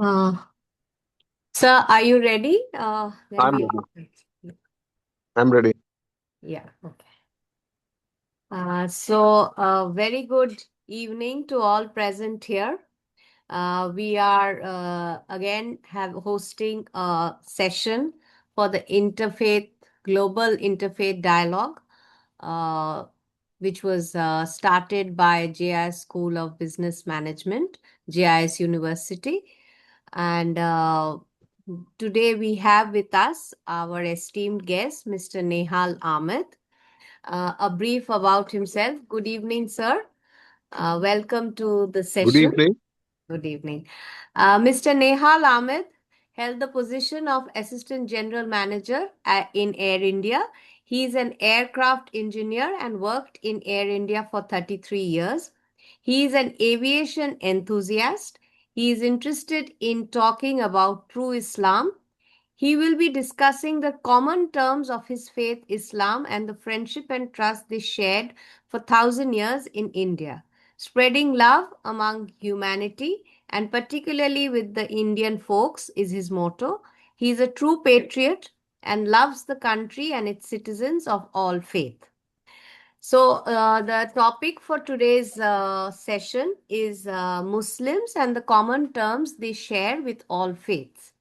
Uh, Sir, are you ready? Then I'm we ready. will. I'm ready. Yeah, okay. So, very good evening to all present here. We are again have hosting a session for the Interfaith Global Interfaith Dialogue, uh, which was started by JIS School of Business Management, JIS University. And today we have with us our esteemed guest, Mr. Nehal Ahmed. A brief about himself. Good evening, sir. Welcome to the Good session. evening. Good evening. Mr. Nehal Ahmed held the position of Assistant General Manager in Air India. He is an aircraft engineer and worked in Air India for 33 years. He is an aviation enthusiast. He is interested in talking about true Islam. He will be discussing the common terms of his faith, Islam, and the friendship and trust they shared for 1,000 years in India, spreading love among humanity, and particularly with the Indian folks, is his motto. He is a true patriot and loves the country and its citizens of all faith. So, the topic for today's session is Muslims and the common terms they share with all faiths.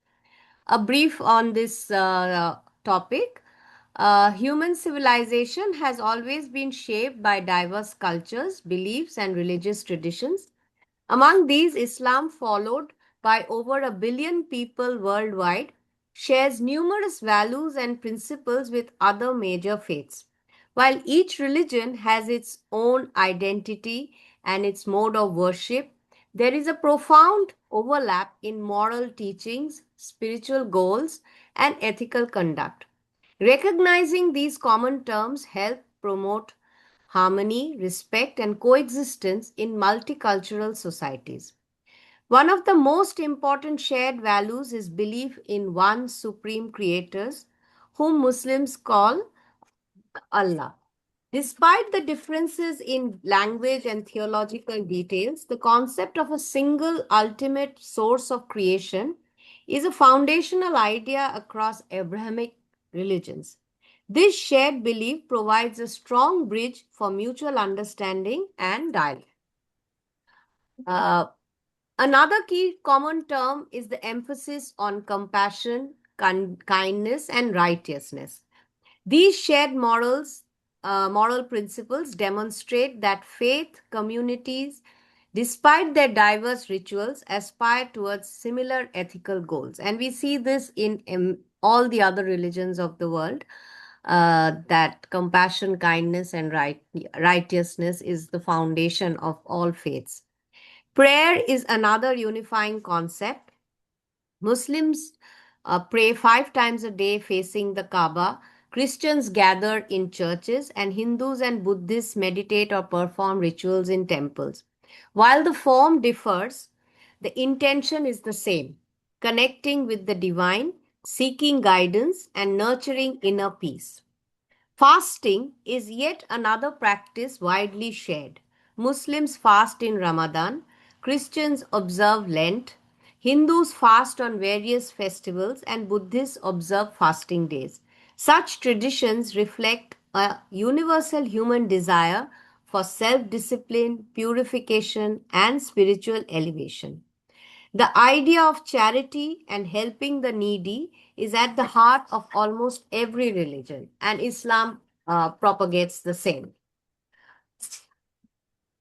A brief on this topic. Human civilization has always been shaped by diverse cultures, beliefs, and religious traditions. Among these, Islam, followed by over 1 billion people worldwide, shares numerous values and principles with other major faiths. While each religion has its own identity and its mode of worship, there is a profound overlap in moral teachings, spiritual goals, and ethical conduct. Recognizing these common terms help promote harmony, respect, and coexistence in multicultural societies. One of the most important shared values is belief in one supreme creator, whom Muslims call Allah. Despite the differences in language and theological details, the concept of a single ultimate source of creation is a foundational idea across Abrahamic religions. This shared belief provides a strong bridge for mutual understanding and dialogue. Uh, Another key common term is the emphasis on compassion, kindness, and righteousness. These shared moral principles demonstrate that faith communities, despite their diverse rituals, aspire towards similar ethical goals. And we see this in all the other religions of the world, that compassion, kindness, and righteousness is the foundation of all faiths. Prayer is another unifying concept. Muslims pray 5 times a day facing the Kaaba. Christians gather in churches, and Hindus and Buddhists meditate or perform rituals in temples. While the form differs, the intention is the same: connecting with the divine, seeking guidance, and nurturing inner peace. Fasting is yet another practice widely shared. Muslims fast in Ramadan, Christians observe Lent, Hindus fast on various festivals, and Buddhists observe fasting days. Such traditions reflect a universal human desire for self discipline, purification, and spiritual elevation. The idea of charity and helping the needy is at the heart of almost every religion, and Islam propagates the same.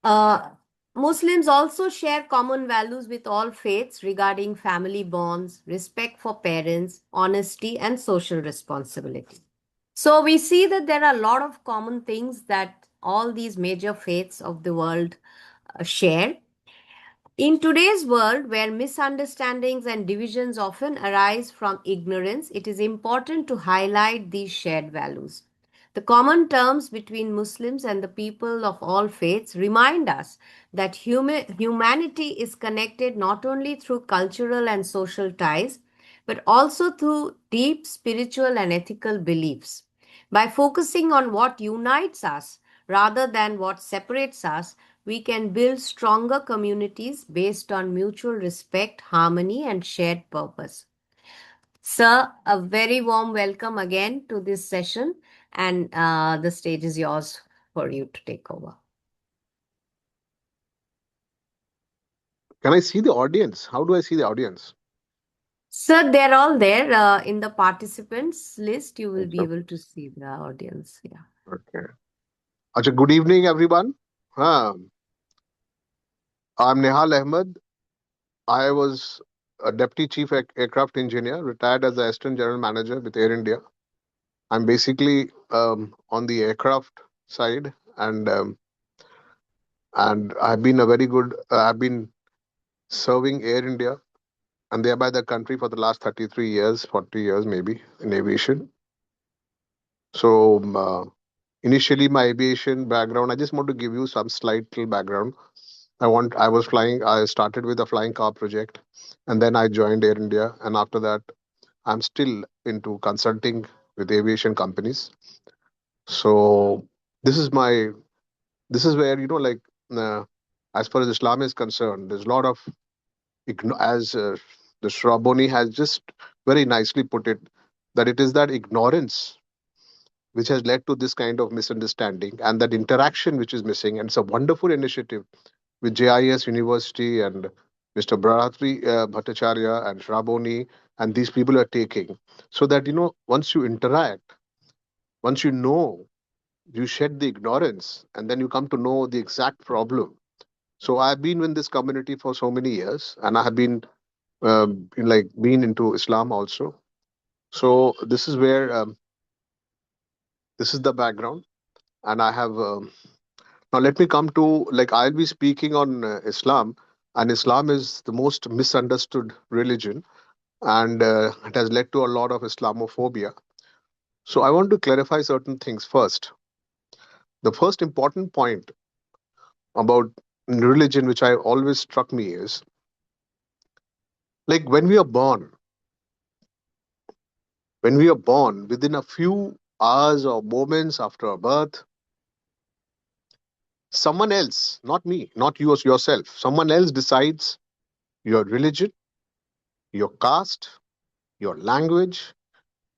Uh, Muslims also share common values with all faiths regarding family bonds, respect for parents, honesty, and social responsibility. So we see that there are a lot of common things that all these major faiths of the world share. In today's world, where misunderstandings and divisions often arise from ignorance, it is important to highlight these shared values. The common terms between Muslims and the people of all faiths remind us that humanity is connected not only through cultural and social ties, but also through deep spiritual and ethical beliefs. By focusing on what unites us rather than what separates us, we can build stronger communities based on mutual respect, harmony, and shared purpose. Sir, a very warm welcome again to this session, and the stage is yours for you to take over. Can I see the audience? How do I see the audience? Sir, they're all there in the participants list. You will be Okay. able to see the audience. Yeah. Okay. Acha, good evening, everyone. I'm Nehal Ahmed. I was a Deputy Chief Aircraft Engineer, retired as the Assistant General Manager with Air India. I'm basically on the aircraft side, and I've been a very good. I've been serving Air India and thereby the country for the last 33 years, 40 years maybe in aviation. So initially, my aviation background. I just want to give you some slight little background. I was flying. I started with a flying car project, and then I joined Air India. And after that, I'm still into consulting with aviation companies. So this is my this is where uh, as far as Islam is concerned, there's a lot of as the Shraboni has just very nicely put it, that it is that ignorance which has led to this kind of misunderstanding and that interaction which is missing. And it's a wonderful initiative with JIS University and Mr. Bharatri Bhattacharya and Shraboni and these people are taking, so that once you interact, once you know, you shed the ignorance and then you come to know the exact problem. So I've been in this community for so many years, and I have been been into Islam also. So this is the background, and I have now let me come to, like, I'll be speaking on Islam, and Islam is the most misunderstood religion, and it has led to a lot of Islamophobia. So I want to clarify certain things first. The first important point about religion, which I always struck me, is like when we are born, within a few hours or moments after our birth, someone else, not me, not yourself, someone else decides your religion, your caste, your language,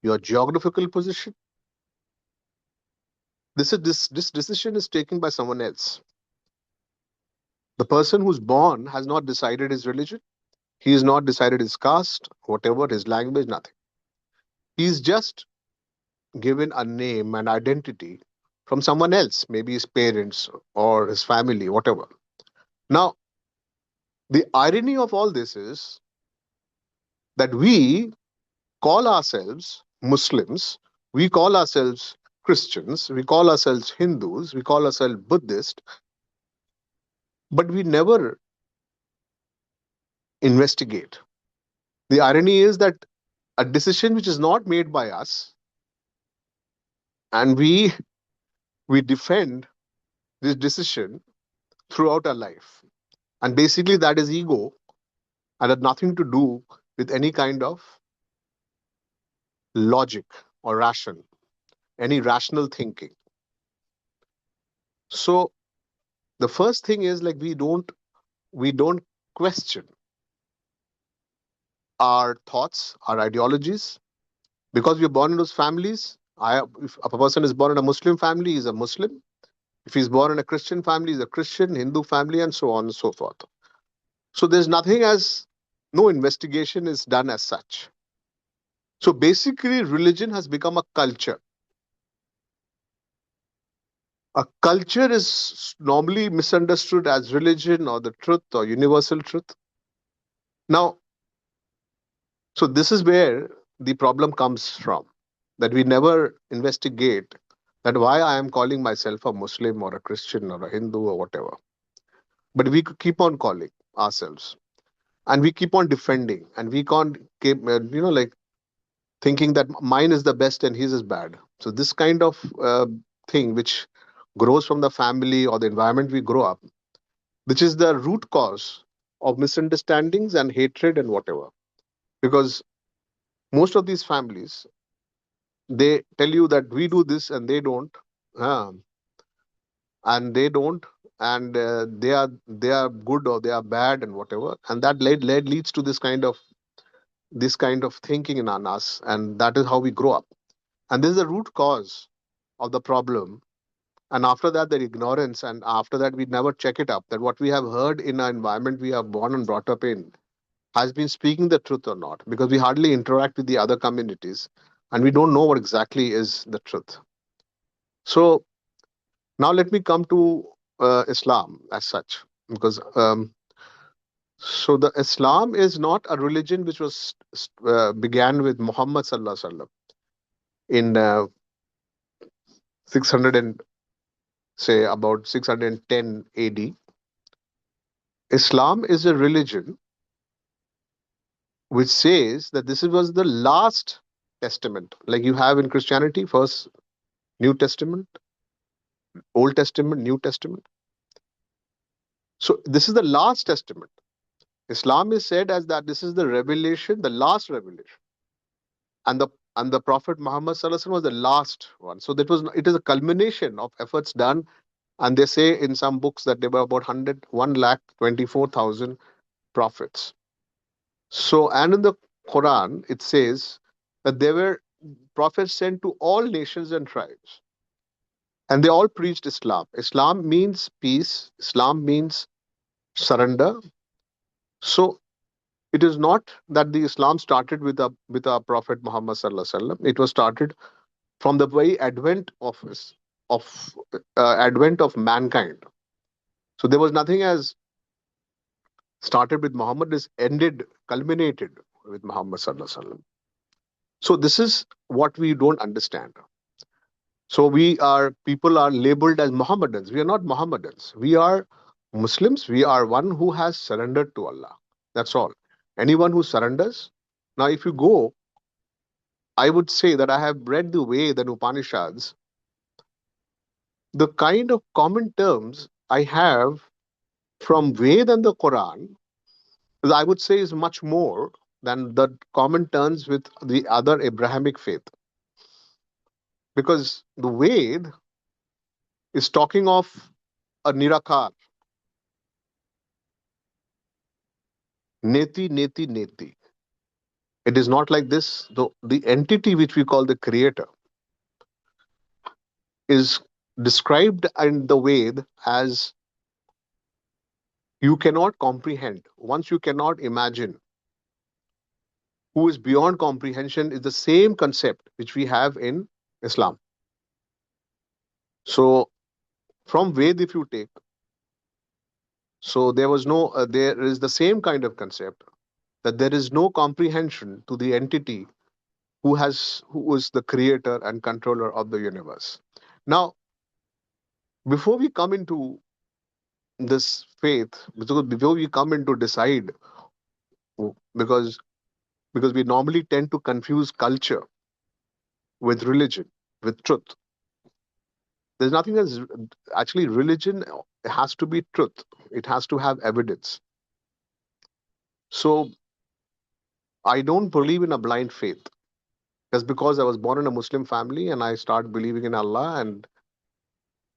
your geographical position. This decision is taken by someone else. The person who's born has not decided his religion. He has not decided his caste, whatever, his language, nothing. He's just given a name and identity from someone else, maybe his parents or his family, whatever. Now, the irony of all this is that we call ourselves Muslims, we call ourselves Christians, we call ourselves Hindus, we call ourselves Buddhist, but we never investigate. The irony is that a decision which is not made by us, and we defend this decision throughout our life. And basically that is ego and had nothing to do with any kind of logic or ration, any rational thinking. So the first thing is, like, we don't question our thoughts, our ideologies, because we're born in those families. If a person is born in a Muslim family, he's a Muslim. If he's born in a Christian family, he's a Christian, Hindu family, and so on and so forth. So there's nothing as no investigation is done as such. So basically, religion has become a culture. A culture is normally misunderstood as religion or the truth or universal truth. Now, so this is where the problem comes from, that we never investigate that why I am calling myself a Muslim or a Christian or a Hindu or whatever. But we keep on calling ourselves, and we keep on defending, and we can't keep, like, thinking that mine is the best and his is bad. So this kind of thing which grows from the family or the environment we grow up, which is the root cause of misunderstandings and hatred and whatever. Because most of these families, they tell you that we do this and they don't, uh, and they don't. and they are good or they are bad and whatever, and that leads to this kind of thinking in us, and that is how we grow up. And this is the root cause of the problem. And after that, the ignorance, and after that, we never check it up that what we have heard in our environment we are born and brought up in has been speaking the truth or not, because we hardly interact with the other communities and we don't know what exactly is the truth. So now let me come to Islam as such, because so the Islam is not a religion which was began with Muhammad sallallahu alaihi wasallam in 600 and say about 610 AD. Islam is a religion which says that this was the last testament, like you have in Christianity, first New Testament, Old Testament, New Testament. So this is the last testament. Islam is said as that this is the revelation, the last revelation, and the Prophet Muhammad sallallahu alaihi wasallam was the last one. So that was it is a culmination of efforts done, and they say in some books that there were about 1,24,000 prophets. So and in the Quran it says that there were prophets sent to all nations and tribes, and they all preached Islam. Islam means peace. Islam means surrender. So it is not that the Islam started with our Prophet Muhammad sallallahu alaihi wasallam. It was started from the very advent of mankind. So there was nothing as started with Muhammad is ended culminated with Muhammad sallallahu alaihi wasallam. So this is what we don't understand. So we are people are labeled as Mohammedans. We are not Mohammedans. We are Muslims. We are one who has surrendered to Allah. That's all. Anyone who surrenders. Now, if you go, I would say that I have read the Ved and Upanishads. The kind of common terms I have from Ved and the Quran, I would say, is much more than the common terms with the other Abrahamic faith. Because the Ved is talking of a Nirakar, Neti, Neti, Neti. It is not like this. The entity which we call the creator is described in the Ved as you cannot comprehend. Once you cannot imagine, who is beyond comprehension is the same concept which we have in Islam. So from Ved, if you take, so there was no, there is the same kind of concept that there is no comprehension to the entity who is the creator and controller of the universe. Now, before we come into this faith, because before we come into decide, because we normally tend to confuse culture with religion, with truth. There's nothing as actually religion has to be truth. It has to have evidence. So I don't believe in a blind faith. Just because I was born in a Muslim family and I start believing in Allah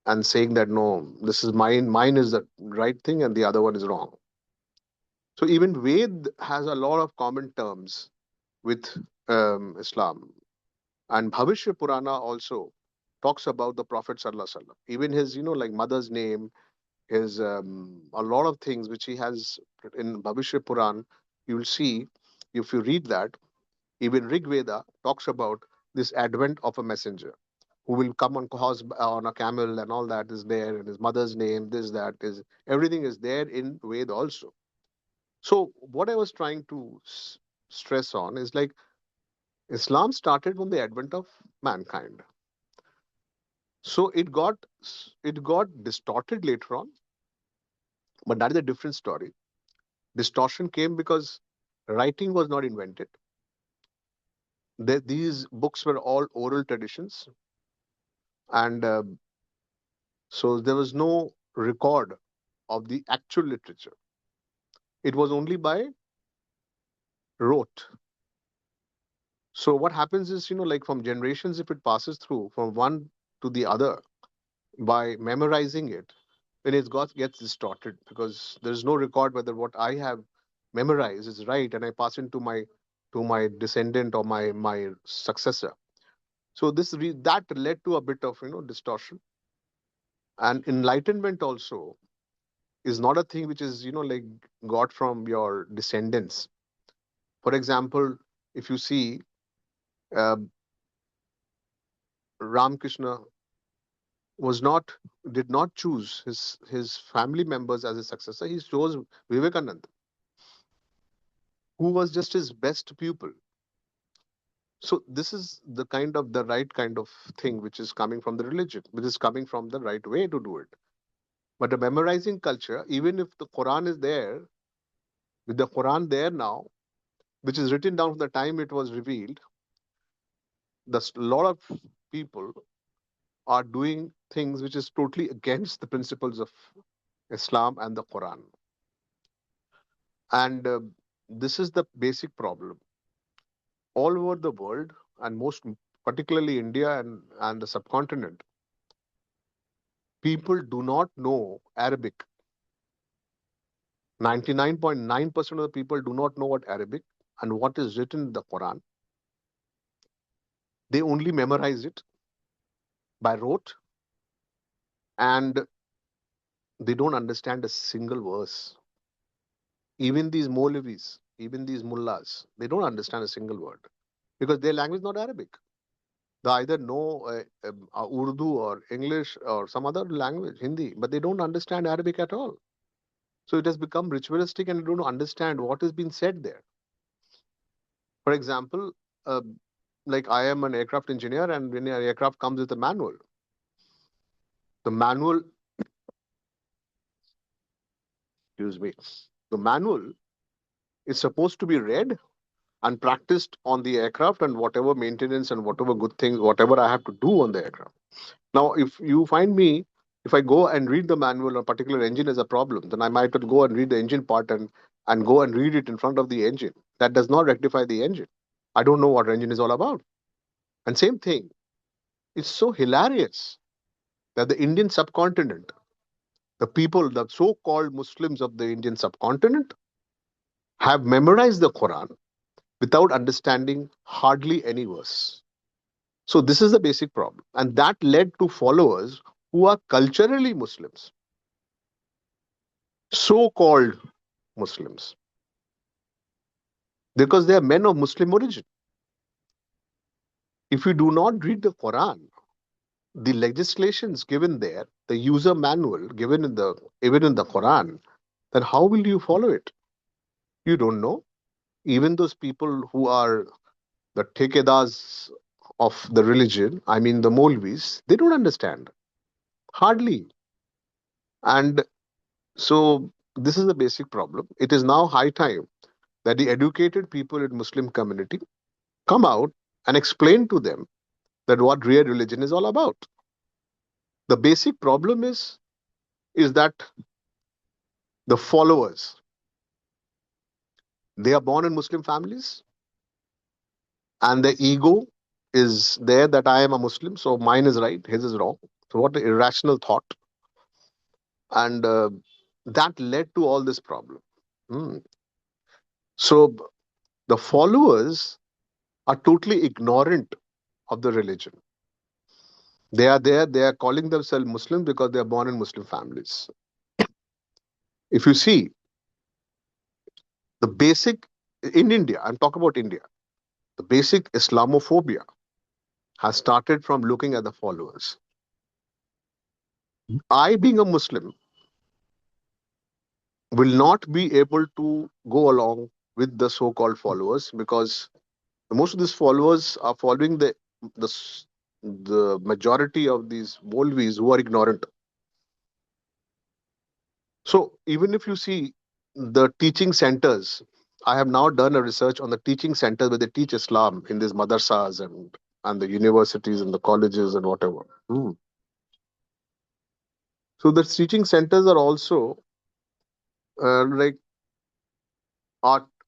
and saying that no, this is mine is the right thing and the other one is wrong. So even Ved has a lot of common terms with Islam, and Bhavishya Purana also talks about the Prophet sallallahu alaihi wasallam. Even his like mother's name, his a lot of things which he has in Bhavishya Puran. You will see if you read that. Even Rig Veda talks about this advent of a messenger who will come on horse on a camel, and all that is there, and his mother's name, this that is everything is there in Ved also. So what I was trying to stress on is like Islam started from the advent of mankind. So it got distorted later on, but that is a different story. Distortion came because writing was not invented. These books were all oral traditions, and so there was no record of the actual literature. It was only by rote. So what happens is, like from generations, if it passes through from one to the other by memorizing it, when it gets distorted, because there is no record whether what I have memorized is right and I pass it to my descendant or my successor. So that led to a bit of distortion. And enlightenment also is not a thing which is like got from your descendants. For example, if you see, uh, Ramakrishna was not did not choose his family members as his successor. He chose Vivekananda, who was just his best pupil. So this is the right kind of thing which is coming from the religion, which is coming from the right way to do it. But the memorizing culture, even if the Quran is there, with the Quran there now, which is written down from the time it was revealed, the lot of people are doing things which is totally against the principles of Islam and the Quran. And this is the basic problem. All over the world, and most particularly India and the subcontinent, people do not know Arabic. 99.9% of the people do not know what Arabic and what is written in the Quran. They only memorize it by rote, and they don't understand a single verse. Even these Maulvis, even these mullahs, they don't understand a single word because their language is not Arabic. They either know Urdu or English or some other language, Hindi, but they don't understand Arabic at all. So it has become ritualistic and you don't understand what is being said there. For example, uh, like I am an aircraft engineer, and when an aircraft comes with a manual, the manual, excuse me, the manual is supposed to be read and practiced on the aircraft and whatever maintenance and whatever good things, whatever I have to do on the aircraft. Now, if you find me, if I go and read the manual on a particular engine as a problem, then I might go and read the engine part and go and read it in front of the engine. That does not rectify the engine. I don't know what engine is all about. And same thing, it's so hilarious that the Indian subcontinent, the people, the so called Muslims of the Indian subcontinent, have memorized the Quran without understanding hardly any verse. So, this is the basic problem. And that led to followers who are culturally Muslims, so called Muslims, because they are men of Muslim origin. If you do not read the Quran, the legislations given there, the user manual given in the even in the Quran, then how will you follow it? You don't know. Even those people who are the tekedars of the religion, I mean the Molvis, they don't understand hardly. And so this is the basic problem. It is now high time that the educated people in Muslim community come out and explain to them that what real religion is all about. The basic problem is that the followers, they are born in Muslim families, and the ego is there that I am a Muslim, so mine is right, his is wrong. So what an irrational thought, and that led to all this problem. Hmm. So the followers are totally ignorant of the religion. They are there, they are calling themselves Muslims because they are born in Muslim families. If you see the basic in India, I'm talking about India, the basic Islamophobia has started from looking at the followers. I, being a Muslim, will not be able to go along with the so-called followers because most of these followers are following the the majority of these Molvis who are ignorant. So even if you see the teaching centers, I have now done a research on the teaching centers where they teach Islam in these madrasas and the universities and the colleges and whatever. Hmm. So the teaching centers are also like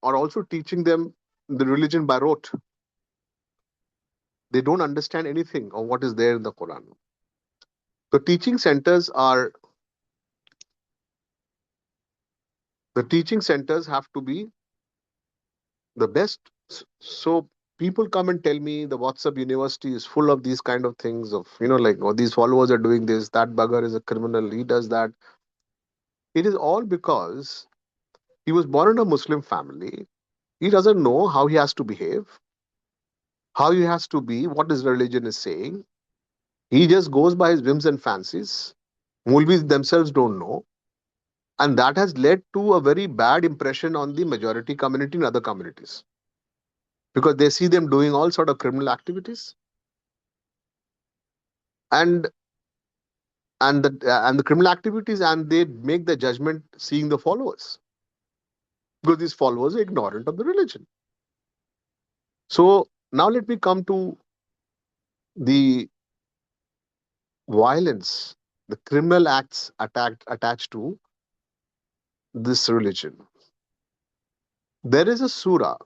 are also teaching them the religion by rote. They don't understand anything of what is there in the Quran. The teaching centers are The teaching centers have to be the best. So people come and tell me the WhatsApp university is full of these kind of things of, like, oh, these followers are doing this, that bugger is a criminal, he does that. It is all because he was born in a Muslim family. He doesn't know how he has to behave, how he has to be, what his religion is saying. He just goes by his whims and fancies. Mulvis themselves don't know. And that has led to a very bad impression on the majority community and other communities, because they see them doing all sort of criminal activities, and and the criminal activities, and they make the judgment seeing the followers, because these followers are ignorant of the religion. So now let me come to the violence, the criminal acts attached to this religion. There is a surah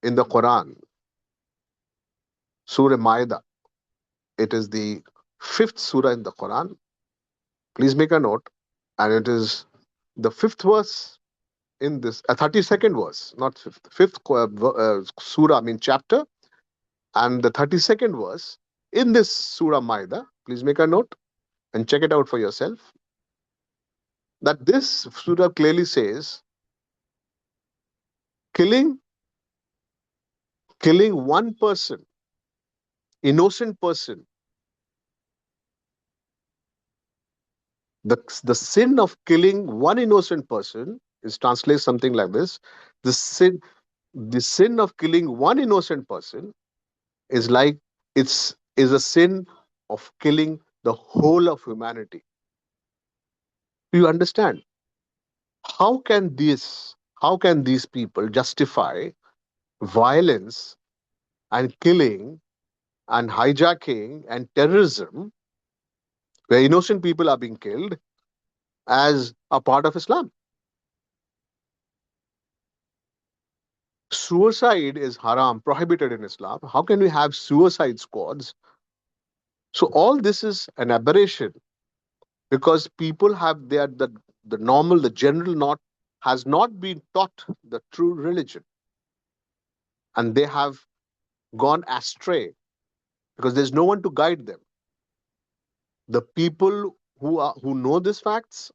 in the Quran, Surah Maida. It is the fifth surah in the Quran. Please make a note. And it is the fifth verse in this, 32nd verse, not fifth surah, I mean chapter, and the 32nd verse in this Surah Maida. Please make a note and check it out for yourself. That this surah clearly says, killing killing one person, innocent person, the sin of killing one innocent person is translated something like this: the sin of killing one innocent person is like, it's is a sin of killing the whole of humanity. Do you understand? How can these people justify violence and killing and hijacking and terrorism, where innocent people are being killed, as a part of Islam? Suicide is haram, prohibited in Islam. How can we have suicide squads? So all this is an aberration, because people have the normal, the general not has not been taught the true religion, and they have gone astray because there's no one to guide them. The people who know these facts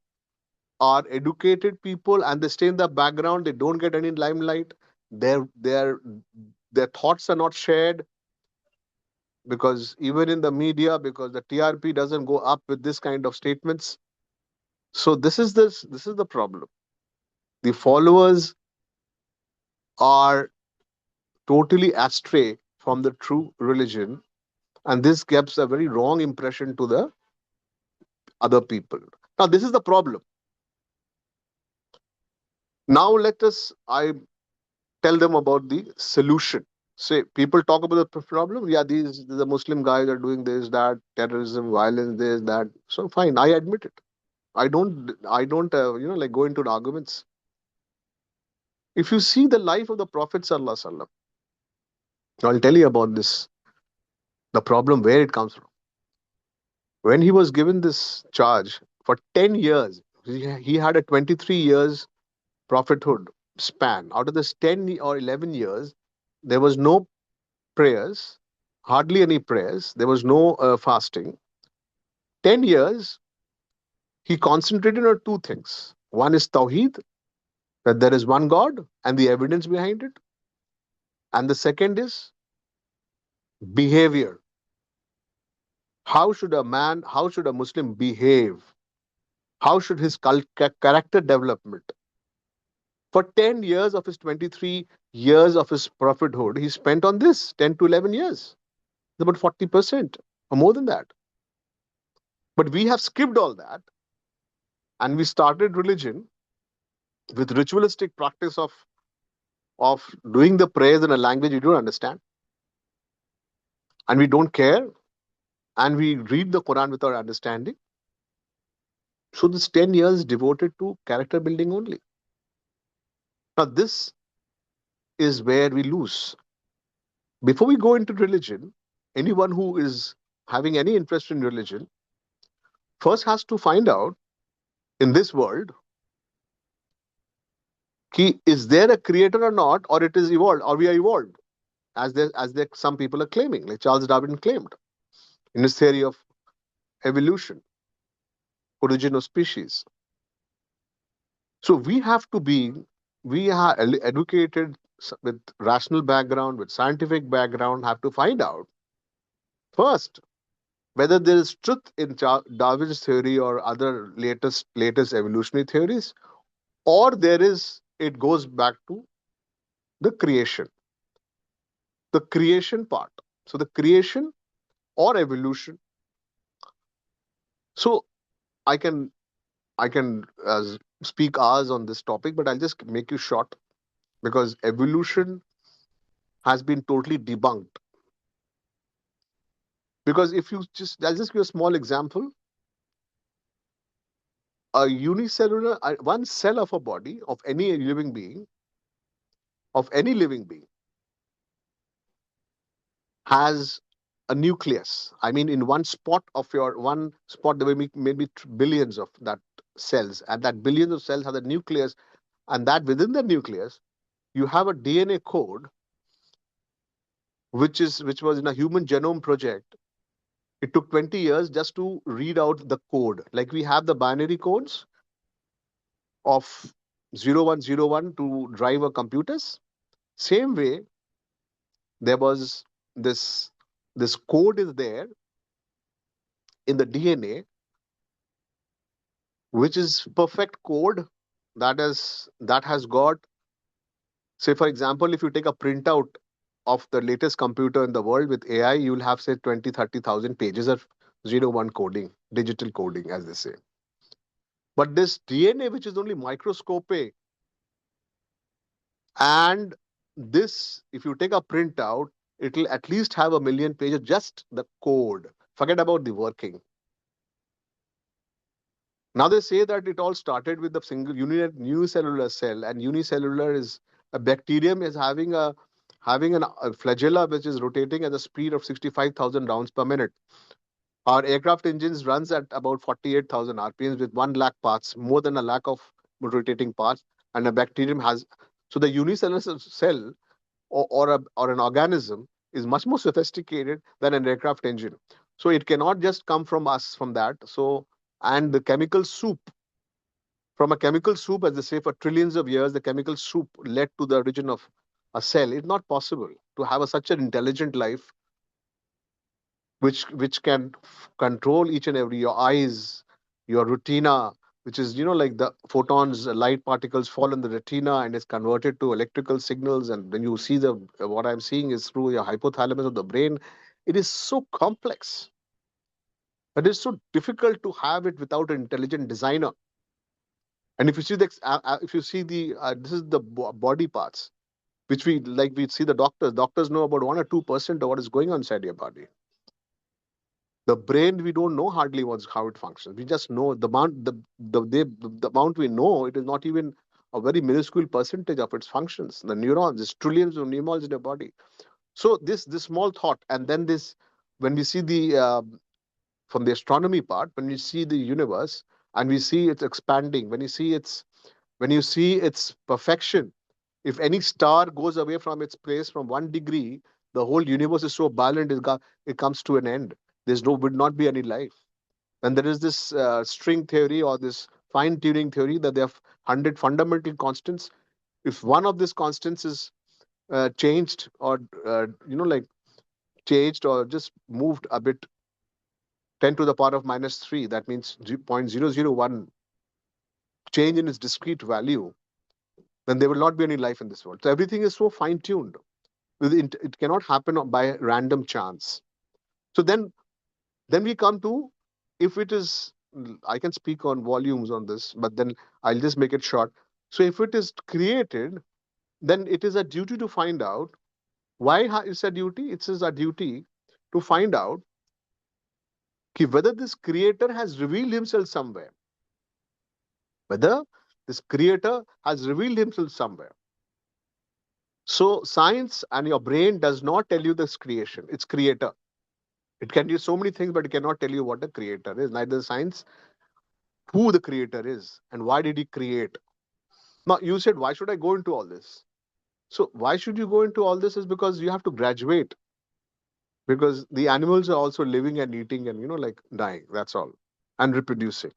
are educated people, and they stay in the background. They don't get any limelight. Their thoughts are not shared, because even in the media, because the TRP doesn't go up with this kind of statements. So this is the problem. The followers are totally astray from the true religion, and this gives a very wrong impression to the other people. Now this is the problem. Now let us I tell them about the solution. Say, people talk about the problem. Yeah, these the Muslim guys are doing this, that, terrorism, violence, this, that. So fine, I admit it. I don't like go into the arguments. If you see the life of the Prophet Sallallahu Alaihi Wasallam, I'll tell you about this. The problem where it comes from. When he was given this charge for 10 years, he had a 23 years prophethood span. Out of this 10 or 11 years, there was no prayers, hardly any prayers. There was no fasting. 10 years, he concentrated on two things. One is Tawheed, that there is one God and the evidence behind it. And the second is behavior. How should a Muslim behave? How should his character development? For 10 years of his 23 years of his prophethood, he spent on this 10 to 11 years. It's about 40% or more than that. But we have skipped all that, and we started religion with ritualistic practice of doing the prayers in a language you don't understand, and we don't care, and we read the Quran without understanding. So this 10 years devoted to character building only. Now this is where we lose. Before we go into religion, anyone who is having any interest in religion first has to find out, in this world, Is there a creator or not, or it is evolved, or we are evolved, as some people are claiming, like Charles Darwin claimed in his theory of evolution, origin of species. So we are educated with rational background, with scientific background, have to find out first whether there is truth in Darwin's theory or other latest evolutionary theories, or there is it goes back to the creation part. So the creation or evolution. So I can I can speak hours on this topic, but I'll just make you short because evolution has been totally debunked. Because if you just, I'll just give a small example. A unicellular, one cell of a body of any living being, has a nucleus. I mean, in one spot, there will be maybe billions of that cells, and that billions of cells have a nucleus, and that within the nucleus, you have a DNA code, which was in a human genome project. It took 20 years just to read out the code. Like we have the binary codes of 0101 to drive a computers. Same way, there was this this code is there in the DNA, which is perfect code that has got, say for example, if you take a printout of the latest computer in the world with AI, you will have say 20, 30,000 pages of 01 coding, digital coding, as they say. But this DNA, which is only microscopic, and this, if you take a printout, it'll at least have a million pages, just the code. Forget about the working. Now they say that it all started with the single unicellular cell, and unicellular is a bacterium is a flagella which is rotating at the speed of 65,000 rounds per minute. Our aircraft engines runs at about 48,000 RPMs with 1 lakh parts, more than a lakh of rotating parts, and a bacterium has. So the unicellular cell, or an organism, is much more sophisticated than an aircraft engine. So it cannot just come from us from that. So, and the chemical soup, from a chemical soup, as they say, for trillions of years, the chemical soup led to the origin of a cell. It's not possible to have such an intelligent life which can control each and every, your eyes, your retina, which is, like the photons, light particles fall in the retina and is converted to electrical signals, and when you see the what I'm seeing is through your hypothalamus of the brain. It is so complex. It is so difficult to have it without an intelligent designer. And if you see the this is the body parts which we see the doctors know about 1 or 2% of what is going on inside your body. The brain, we don't know hardly how it functions. We just know the amount, the amount we know. It is not even a very minuscule percentage of its functions. The neurons, there's trillions of neurons in your body. So this small thought, and then this, when we see the from the astronomy part, when we see the universe and we see it's expanding, when you see its perfection, if any star goes away from its place from 1 degree, the whole universe is so violent, it comes to an end. Would not be any life. And there is this string theory, or this fine tuning theory, that there are 100 fundamental constants. If one of these constants is changed, or like changed or just moved a bit, 10 to the power of minus 3, that means 0.001 change in its discrete value, then there will not be any life in this world. So everything is so fine tuned. It cannot happen by random chance. So then we come to, if it is, I can speak on volumes on this, but then I'll just make it short. So if it is created, then it is a duty to find out why it's a duty. It is a duty to find out whether this creator has revealed himself somewhere. Whether this creator has revealed himself somewhere. So science and your brain does not tell you this creation, it's creator. It can do so many things, but it cannot tell you what the creator is. Neither science, who the creator is and why did he create. Now, you said, why should I go into all this? So, why should you go into all this is because you have to graduate, because the animals are also living and eating and, like dying. That's all. And reproducing.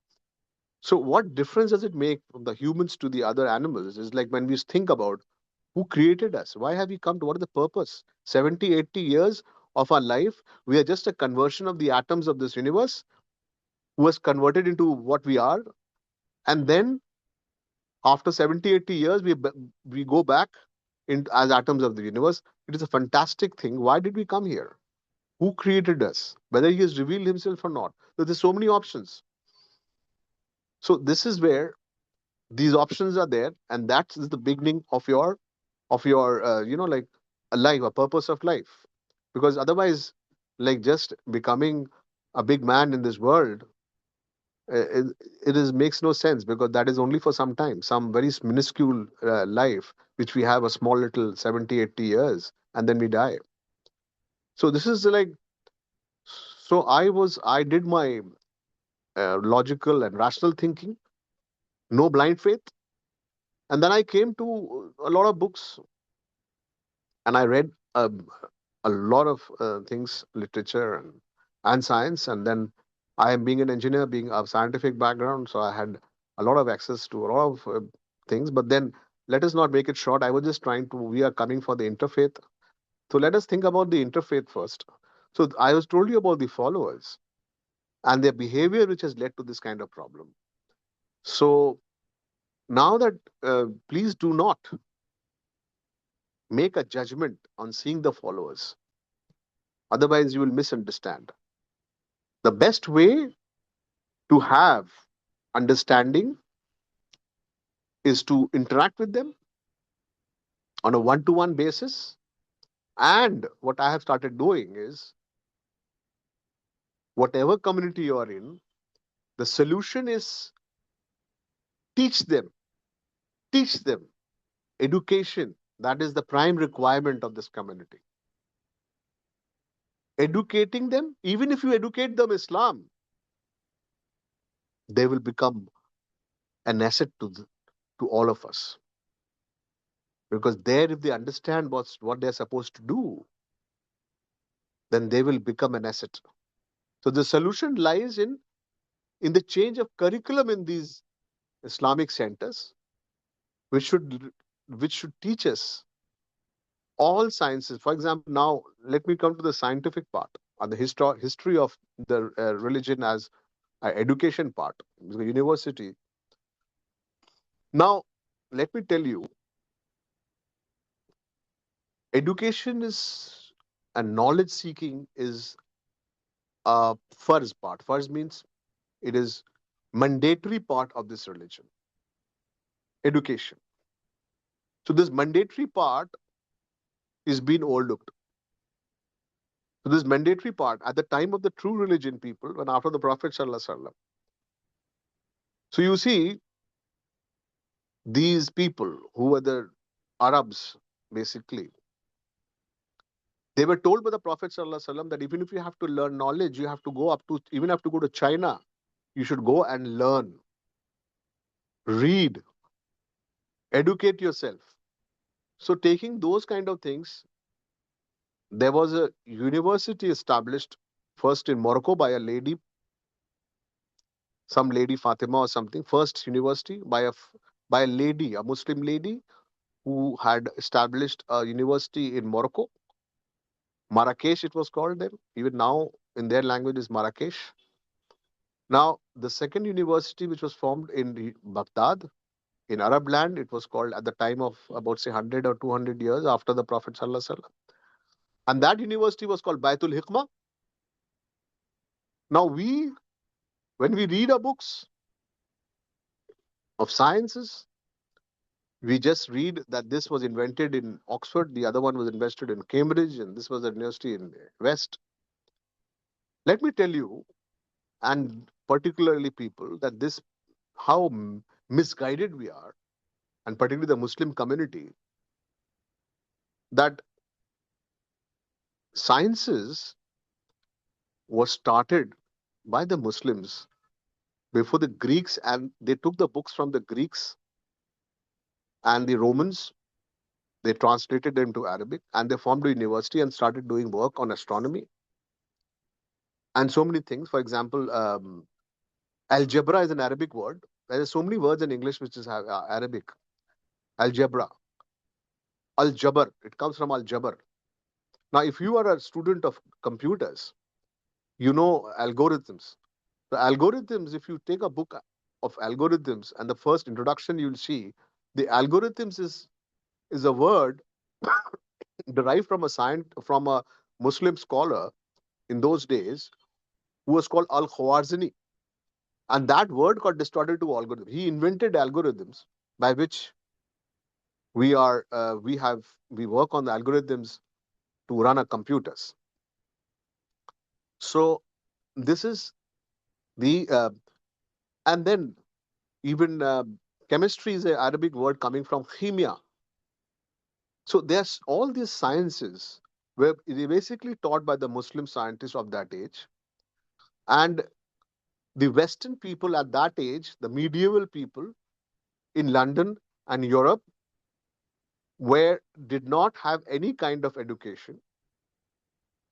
So, what difference does it make from the humans to the other animals? Is like when we think about who created us, why have we come to, what is the purpose? 70, 80 years of our life, we are just a conversion of the atoms of this universe who was converted into what we are. And then after 70, 80 years, we go back as atoms of the universe. It is a fantastic thing. Why did we come here? Who created us? Whether he has revealed himself or not. So there's so many options. So this is where these options are there, and that is the beginning of your like a life, a purpose of life. Because otherwise, like just becoming a big man in this world, it is makes no sense, because that is only for some time, some very minuscule life which we have, a small little 70, 80 years, and then we die. So this is like, so I did my logical and rational thinking, no blind faith, and then I came to a lot of books, and I read a lot of things, literature and science. And then I am being an engineer, being a scientific background, so I had a lot of access to a lot of things. But then let us not make it short. I was just trying to, we are coming for the interfaith. So let us think about the interfaith first. So I was told you about the followers and their behavior, which has led to this kind of problem. So now that, please do not make a judgment on seeing the followers. Otherwise, you will misunderstand. The best way to have understanding is to interact with them on a one to one basis. And what I have started doing is, whatever community you are in, the solution is teach them, teach them. Education, that is the prime requirement of this community. Educating them, even if you educate them Islam, they will become an asset to all of us. Because there, if they understand what they're supposed to do, then they will become an asset. So the solution lies in the change of curriculum in these Islamic centers, which should which should teach us all sciences. For example, now let me come to the scientific part and the history of the religion as education part, the university. Now, let me tell you, education is and knowledge seeking is a first part. First means it is mandatory part of this religion, education. So this mandatory part is being overlooked. So this mandatory part at the time of the true religion people, when after the Prophet Sallallahu Alaihi Wasallam. So you see, these people who were the Arabs, basically, they were told by the Prophet Sallallahu Alaihi Wasallam that even if you have to learn knowledge, you have to go up to, even have to go to China, you should go and learn, read, educate yourself. So taking those kind of things, there was a university established first in Morocco by a lady, some lady Fatima or something, first university by a lady, a Muslim lady who had established a university in Morocco. Marrakesh, it was called then. Even now, in their language, is Marrakesh. Now, the second university, which was formed in Baghdad, in Arab land, it was called at the time of about say 100 or 200 years after the Prophet Sallallahu Alaihi Wasallam. And that university was called Baitul Hikmah. Now, when we read our books of sciences, we just read that this was invented in Oxford, the other one was invested in Cambridge, and this was a university in West. Let me tell you, and particularly people, that this how misguided we are, and particularly the Muslim community, that sciences was started by the Muslims before the Greeks, and they took the books from the Greeks And the Romans, they translated them to Arabic, and they formed a university and started doing work on astronomy and so many things. For example, algebra is an Arabic word. There are so many words in English which is Arabic. Algebra, al-jabr, it comes from al-jabr. Now, if you are a student of computers, you know algorithms. The algorithms, if you take a book of algorithms and the first introduction you'll see, the algorithms is a word derived from a from a Muslim scholar in those days who was called Al-Khwarizmi. And that word got distorted to algorithm. He invented algorithms by which we work on the algorithms to run our computers. So this is the and then even chemistry is an Arabic word coming from chemia. So there's all these sciences were they basically taught by the Muslim scientists of that age, and the Western people at that age, the medieval people in London and Europe, where did not have any kind of education,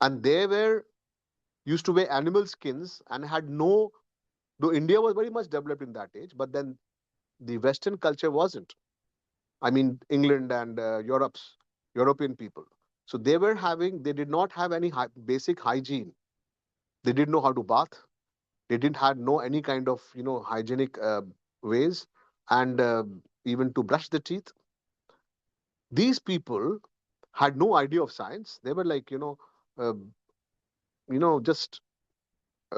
and they were used to wear animal skins and had no. Though India was very much developed in that age, but then the Western culture wasn't. I mean, England and European people. So they did not have any basic hygiene. They didn't know how to bath. They didn't had no any kind of hygienic ways, and even to brush the teeth. These people had no idea of science. They were like uh, just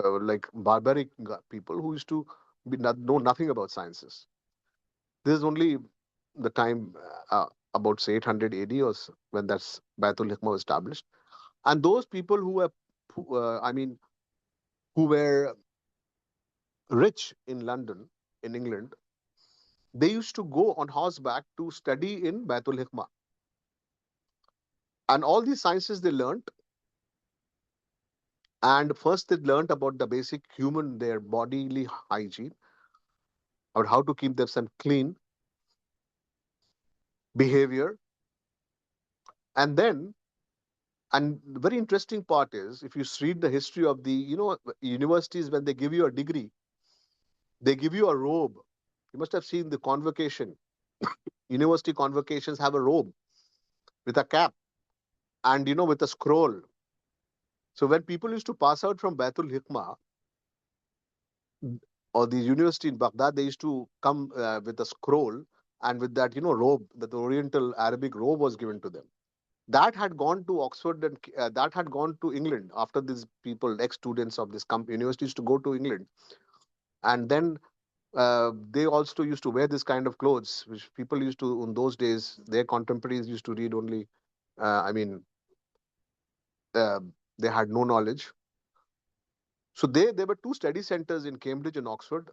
like barbaric people who used to know nothing about sciences. This is only the time about say 800 AD when that's Baitul Hikmah was established. And those people I mean, who were rich in London, in England, they used to go on horseback to study in Baitul Hikmah. And all these sciences they learnt. And first they learnt about the basic human, their bodily hygiene, about how to keep themselves clean, behavior. And then, and the very interesting part is, if you read the history of the, universities, when they give you a degree, they give you a robe. You must have seen the convocation. University convocations have a robe with a cap and, with a scroll. So when people used to pass out from Baitul Hikmah or the university in Baghdad, they used to come with a scroll and with that, robe, that the Oriental Arabic robe was given to them. That had gone to Oxford and that had gone to England after these people, ex-students of this universities, to go to England. And then they also used to wear this kind of clothes, which people used to, in those days, their contemporaries used to read only, I mean, uh, they had no knowledge. So there were two study centers in Cambridge and Oxford.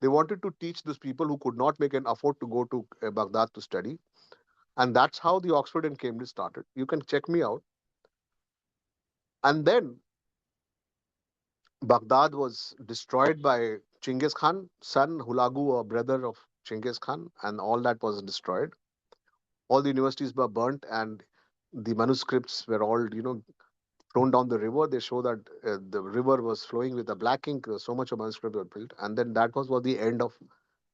They wanted to teach those people who could not make an afford to go to Baghdad to study. And that's how the Oxford and Cambridge started. You can check me out. And then Baghdad was destroyed by Chinggis Khan, son, Hulagu, a brother of Chinggis Khan, and all that was destroyed. All the universities were burnt, and the manuscripts were all, thrown down the river. They show that the river was flowing with the black ink. So much of manuscript were built, and then that was the end of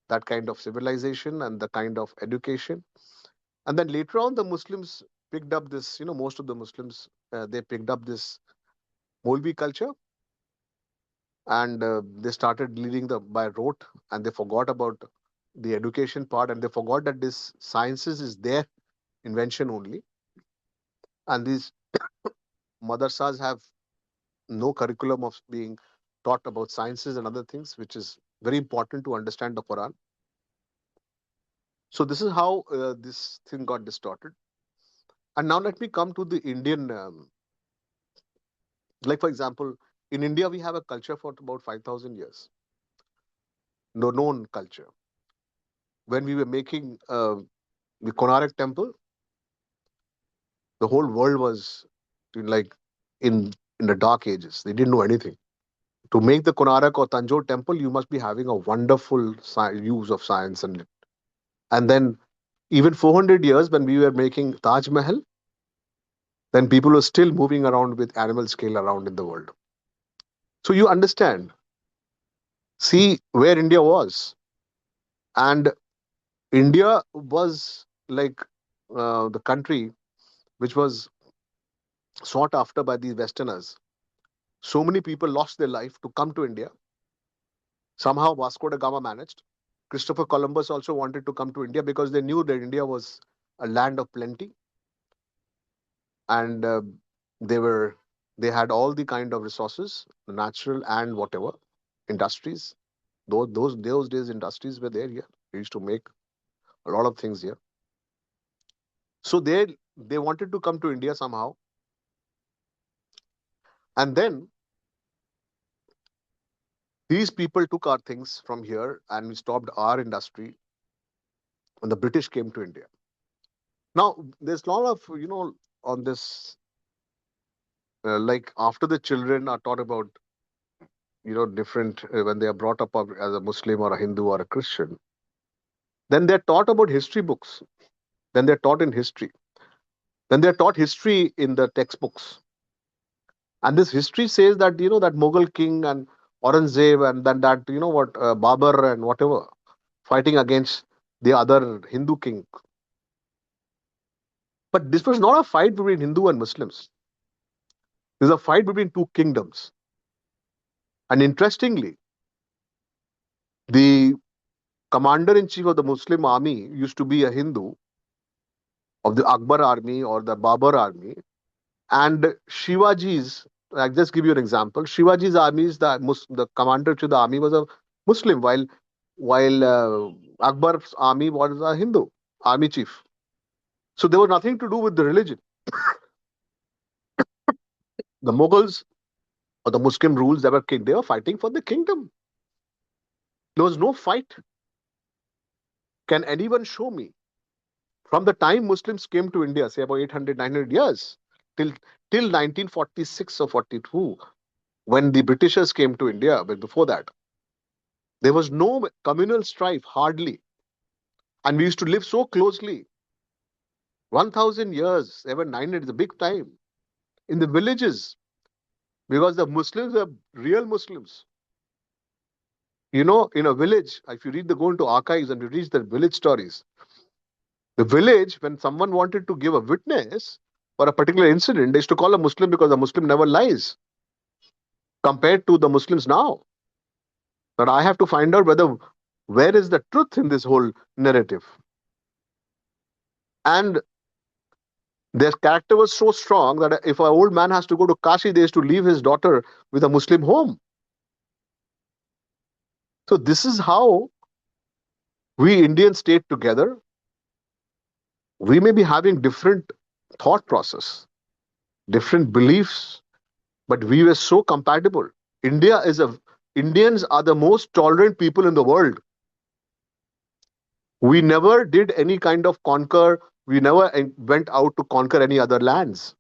that kind of civilization and the kind of education. And then later on, the Muslims picked up this. Most of the Muslims they picked up this Molvi culture, and they started leading the by rote, and they forgot about the education part, and they forgot that this sciences is their invention only, and these madrasas have no curriculum of being taught about sciences and other things, which is very important to understand the Quran. So this is how this thing got distorted. And now let me come to the Indian, like for example, in India we have a culture for about 5,000 years, no known culture. When we were making the Konark temple, the whole world was like in in the dark ages. They didn't know anything. To make the Konark or Tanjore temple, you must be having a wonderful use of science and then Even 400 years when we were making Taj Mahal, then people were still moving around with animal scale around in the world. So you understand, see where India was. And India was like the country which was sought after by these Westerners. So many people lost their life to come to India. Somehow Vasco da Gama managed. Christopher Columbus also wanted to come to India because they knew that India was a land of plenty, and they were they had all the kind of resources, natural and whatever industries. Those days industries were there here. They used to make a lot of things here. So they wanted to come to India somehow, and then these people took our things from here and we stopped our industry when the British came to India. Now there's a lot of on this like after the children are taught about different when they are brought up as a Muslim or a Hindu or a Christian, then they're taught about history books, then they're taught in history, then they're taught history in the textbooks. And this history says that that Mughal king and Aurangzeb and then that what Babur and whatever fighting against the other Hindu king. But this was not a fight between Hindu and Muslims. This is a fight between two kingdoms. And interestingly, the commander in chief of the Muslim army used to be a Hindu of the Akbar army or the Babur army. And Shivaji's, I just give you an example. Shivaji's army is the commander to the army was a Muslim, while Akbar's army was a Hindu army chief. So there was nothing to do with the religion. The Mughals or the Muslim rules that were king, they were fighting for the kingdom. There was no fight. Can anyone show me from the time Muslims came to India, say about 800, 900 years, till till 1946 or 42, when the Britishers came to India, but before that, there was no communal strife, hardly. And we used to live so closely. 1,000 years, 700, 900 is a big time. In the villages, because the Muslims were real Muslims. In a village, if you go into archives and you read the village stories, the village, when someone wanted to give a witness for a particular incident, they used to call a Muslim because a Muslim never lies compared to the Muslims now. But I have to find out where is the truth in this whole narrative. And their character was so strong that if an old man has to go to Kashi, they used to leave his daughter with a Muslim home. So this is how we Indians stayed together. We may be having different thought process, different beliefs, but we were so compatible. Indians are the most tolerant people in the world. We never did any kind of conquer. We never went out to conquer any other lands.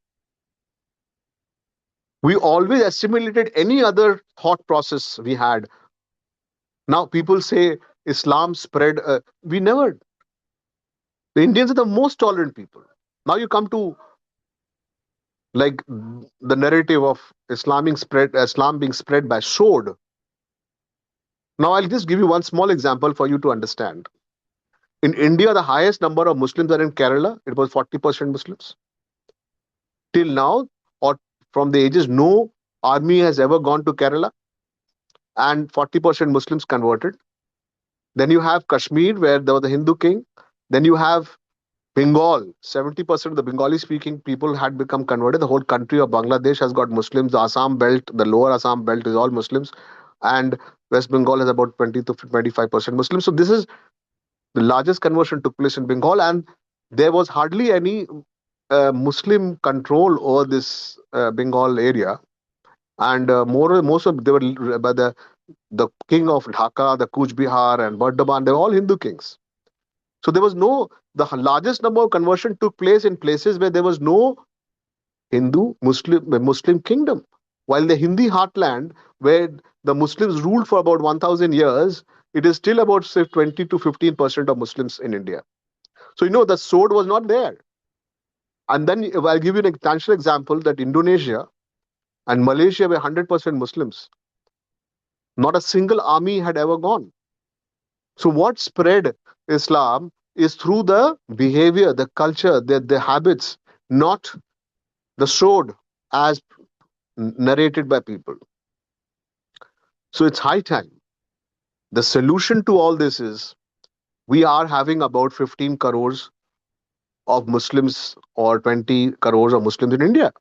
We always assimilated any other thought process we had. Now people say Islam spread. We never. The Indians are the most tolerant people. Now you come to like the narrative of Islam being spread by sword. Now I'll just give you one small example for you to understand. In India, the highest number of Muslims are in Kerala. It was 40% Muslims. Till now, or from the ages, no army has ever gone to Kerala, and 40% Muslims converted. Then you have Kashmir, where there was the Hindu king. Then you have Bengal. 70% of the Bengali speaking people had become converted. The whole country of Bangladesh has got Muslims. The Assam belt, the lower Assam belt is all Muslims. And West Bengal has about 20 to 25% Muslims. So this is the largest conversion took place in Bengal, and there was hardly any Muslim control over this Bengal area. And most of they were by the king of Dhaka, the Kuch Bihar, and Bardhaman. They were all Hindu kings. So there was the largest number of conversion took place in places where there was no Hindu Muslim kingdom. While the Hindi heartland, where the Muslims ruled for about 1,000 years, it is still about say 20 to 15% of Muslims in India. So, the sword was not there. And then I'll give you an international example that Indonesia and Malaysia were 100% Muslims. Not a single army had ever gone. So, what spread Islam is through the behavior, the culture, the habits, not the sword as narrated by people. So, it's high time. The solution to all this is we are having about 15 crores of Muslims or 20 crores of Muslims in India.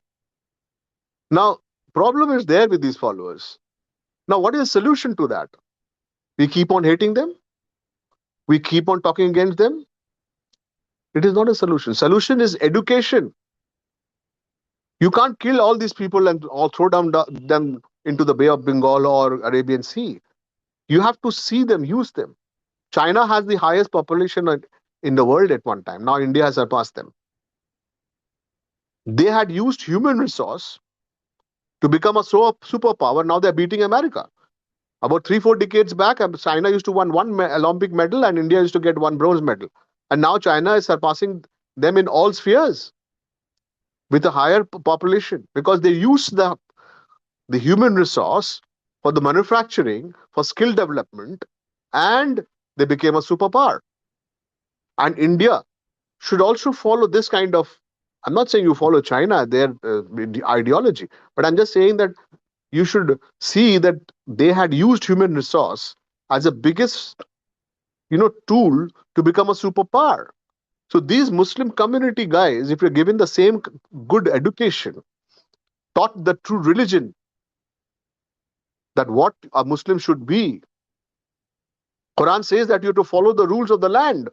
Now, problem is there with these followers. Now, what is the solution to that? We keep on hating them. We keep on talking against them. It is not a solution. Solution is education. You can't kill all these people and all throw them into the Bay of Bengal or Arabian Sea. You have to see them, use them. China has the highest population in the world at one time. Now India has surpassed them. They had used human resource to become a superpower. Now they're beating America. About 3-4 decades back, China used to win one Olympic medal and India used to get one bronze medal. And now China is surpassing them in all spheres with a higher population because they use the human resource for the manufacturing, for skill development, and they became a superpower. And India should also follow this kind of. I'm not saying you follow China, their ideology, but I'm just saying that you should see that they had used human resource as a biggest tool to become a superpower. So these Muslim community guys, if you're given the same good education, taught the true religion, that what a Muslim should be. Quran says that you have to follow the rules of the land.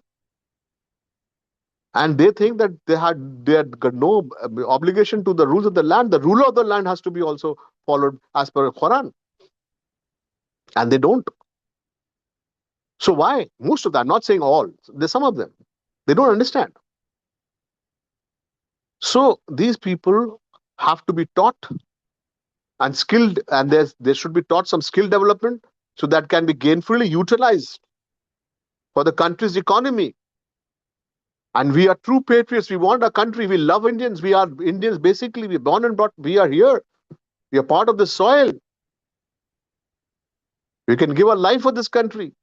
And they think that they had got no obligation to the rules of the land. The ruler of the land has to be also followed as per Quran. And they don't. So why? Most of them, I'm not saying all, there's some of them. They don't understand. So these people have to be taught and skilled, and there should be taught some skill development so that can be gainfully utilized for the country's economy. And we are true patriots. We want our country. We love Indians. We are Indians basically. We're born and brought. We are here. We are part of the soil. We can give our life for this country.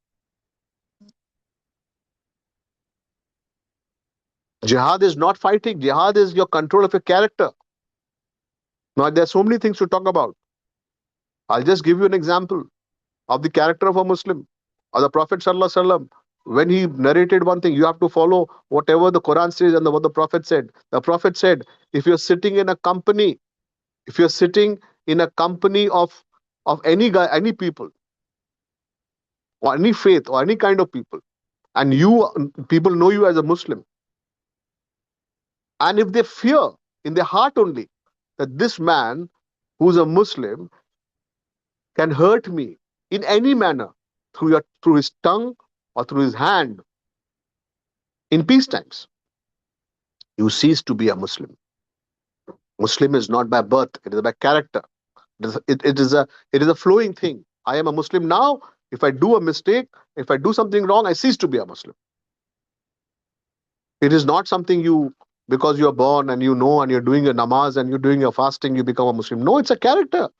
Jihad is not fighting. Jihad is your control of your character. Now, there are so many things to talk about. I'll just give you an example of the character of a Muslim or the Prophet Sallallahu Alaihi Wasallam. When he narrated one thing, you have to follow whatever the Quran says and what the Prophet said. The Prophet said, if you're sitting in a company, if you're sitting in a company of any guy, any people, or any faith, or any kind of people, and people know you as a Muslim, and if they fear in their heart only that this man who's a Muslim can hurt me in any manner through his tongue or through his hand in peace times, you cease to be a Muslim. Muslim is not by birth; it is by character. It is a flowing thing. I am a Muslim now. If I do a mistake, if I do something wrong, I cease to be a Muslim. It is not something because you're born and and you're doing your namaz and you're doing your fasting, you become a Muslim. No, it's a character.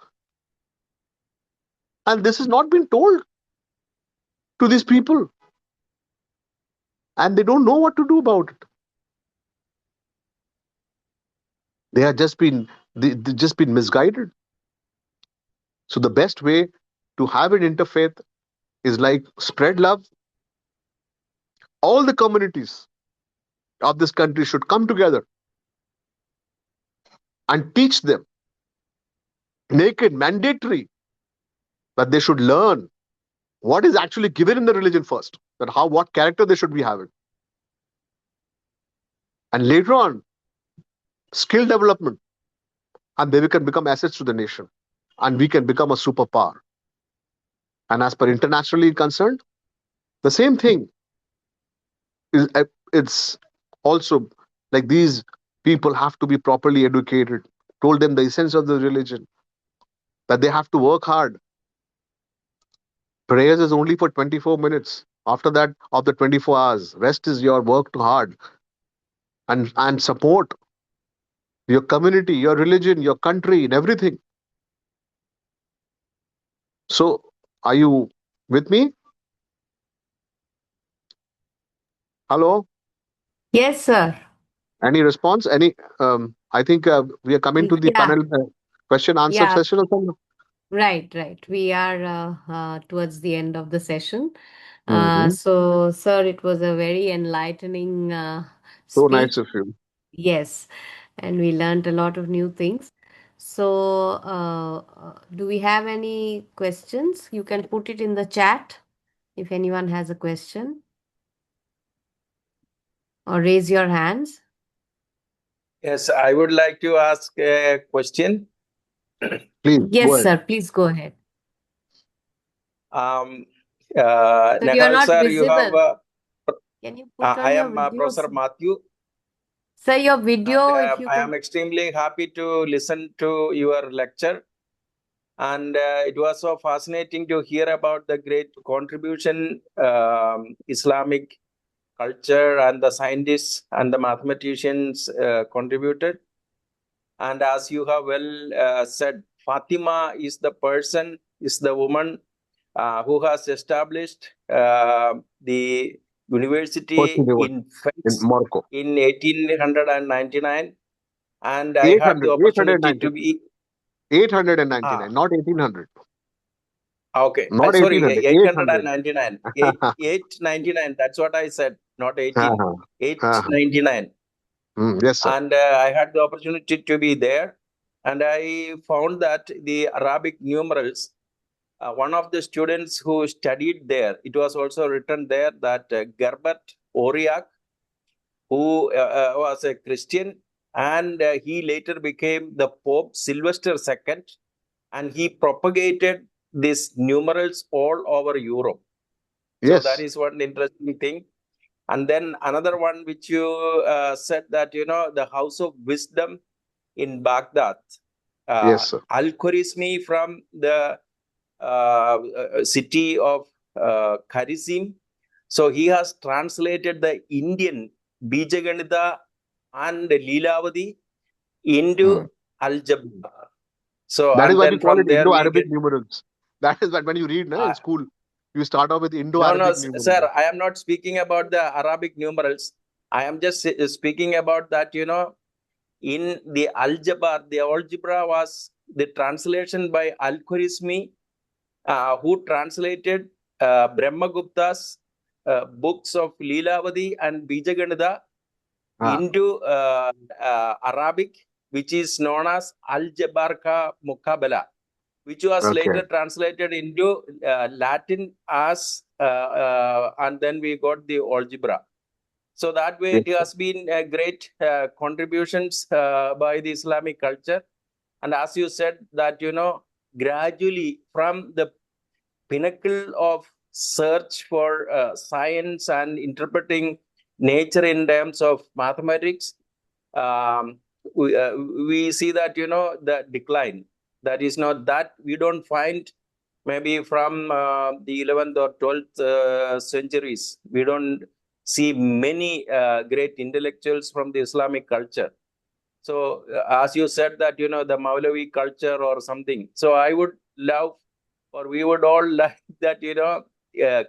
And this has not been told to these people. And they don't know what to do about it. They've just been misguided. So the best way to have an interfaith is like spread love. All the communities of this country should come together and teach them, make it mandatory that they should learn what is actually given in the religion first, that what character they should be having. And later on, skill development, and they can become assets to the nation. And we can become a superpower. And as per internationally concerned, the same thing is it's also like these people have to be properly educated, told them the essence of the religion, that they have to work hard. Prayers is only for 24 minutes. After that, of the 24 hours, rest is your work too hard and support your community, your religion, your country, and everything. So, are you with me? Hello? Yes, sir. Any response? Any? I think we are coming to the Yeah, panel question answer yeah. session or something. Right, right. We are towards the end of the session. Hmm. Sir, it was a very enlightening So speech. nice of you. Yes, and we learned a lot of new things. So, do we have any questions? You can put it in the chat if anyone has a question, or raise your hands. Yes, I would like to ask a question. Please go Yes, ahead. sir. Please go ahead. Um, Sir, you're Nehal not sir, you have. visible. Can you put I on your am video, Professor sir? Matthew, Sir, your and video, if you I can. am extremely happy to listen to your lecture. And it was so fascinating to hear about the great contribution Islamic culture and the scientists and the mathematicians contributed. And as you have well said, Fatima is the person, is the woman who has established the First university universe in in Fez Morocco. in 1899. And I had 800, the opportunity to 890, be. 899, Ah, not 1800. okay. Not Sorry, 1800, 800. 899. 899. That's what I said, not 18. Uh-huh. 899. Yes, sir. And I had the opportunity to be there. And I found that the Arabic numerals, one of the students who studied there, it was also written there that Gerbert Aurillac, who was a Christian, and he later became the Pope Sylvester II, and he propagated these numerals all over Europe. So that Yes, is one interesting thing. And then another one which you said that, the House of Wisdom in Baghdad, yes, sir. Al Khwarizmi from the city of Kharizm. So he has translated the Indian Bijaganita and Leelavadi Hmm. into algebra. So, That is and why we then call from it there we Indo-Arabic get. numerals. That is when you read in Uh, school, you start off with no, no, Indo-Arabic numerals. sir, I am not speaking about the Arabic numerals. I am just speaking about that, in the algebra was the translation by Al Khwarizmi, who translated Brahmagupta's books of Leelavadi and Bijaganida Ah, into Arabic, which is known as Aljabarka Mukabala, which was okay. later translated into Latin as, and then we got the algebra. So that way, Yes, it sir. has been a great contributions by the Islamic culture. And as you said, that gradually from the pinnacle of search for science and interpreting nature in terms of mathematics, um, we see that the decline. That is not that we don't find maybe from the 11th or 12th centuries. We don't see many great intellectuals from the Islamic culture. So, as you said that, the Maulavi culture or something. So, I would love, or we would all like that,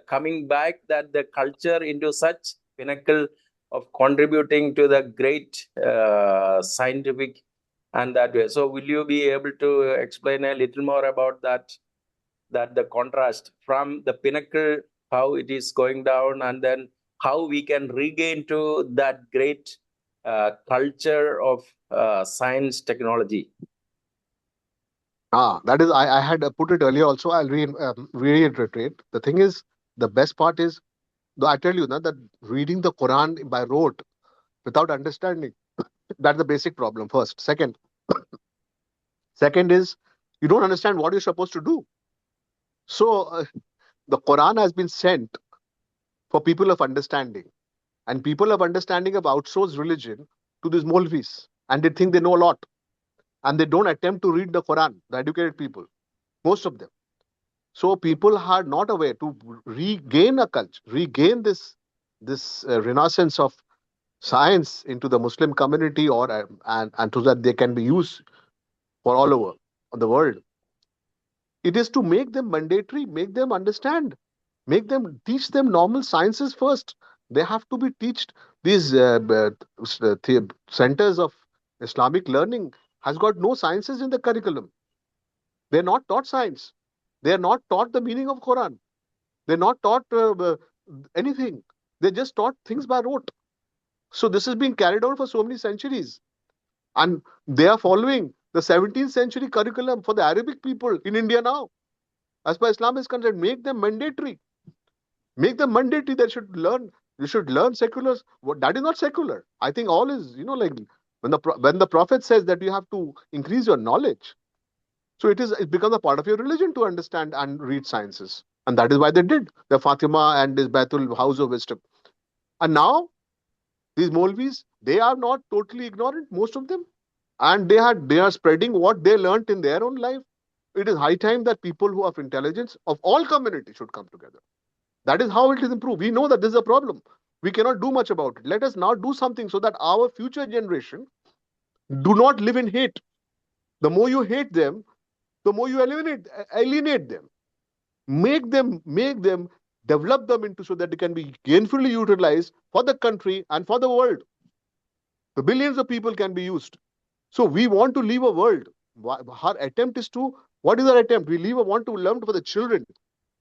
coming back that the culture into such pinnacle of contributing to the great scientific and that way. So, will you be able to explain a little more about that the contrast from the pinnacle, how it is going down, and then how we can regain to that great culture of science technology. That is, I had put it earlier also. I'll reiterate. The thing is, the best part is, though I tell you now that reading the Quran by rote without understanding, that's the basic problem. Second is you don't understand what you're supposed to do. So the Quran has been sent for people of understanding, and people of understanding have outsourced religion to these Molvis, and they think they know a lot, and they don't attempt to read the Quran. The educated people, most of them. So people are not aware to regain a culture, regain this renaissance of science into the Muslim community, or and so that they can be used for all over the world. It is to make them mandatory, make them understand, make them teach them normal sciences first. They have to be taught. These centers of Islamic learning has got no sciences in the curriculum. They're not taught science. They are not taught the meaning of Quran. They're not taught anything. They're just taught things by rote. So this has been carried on for so many centuries, and they are following the 17th century curriculum for the Arabic people in India now. As far as Islam is concerned, make them mandatory. Make them mandatory. They should learn. You should learn secular. That is not secular. I think all is, like when the Prophet says that you have to increase your knowledge. So it becomes a part of your religion to understand and read sciences. And that is why they did the Fatima and this Baitul House of Wisdom. And now these Molvis, they are not totally ignorant, most of them. And they are spreading what they learnt in their own life. It is high time that people who have intelligence of all communities should come together. That is how it is improved. We know that this is a problem. We cannot do much about it. Let us now do something so that our future generation do not live in hate. The more you hate them, the more you alienate them. Make them, develop them into so that they can be gainfully utilized for the country and for the world. The billions of people can be used. So we want to leave a world. Our attempt is to, what is our attempt? Want to learn for the children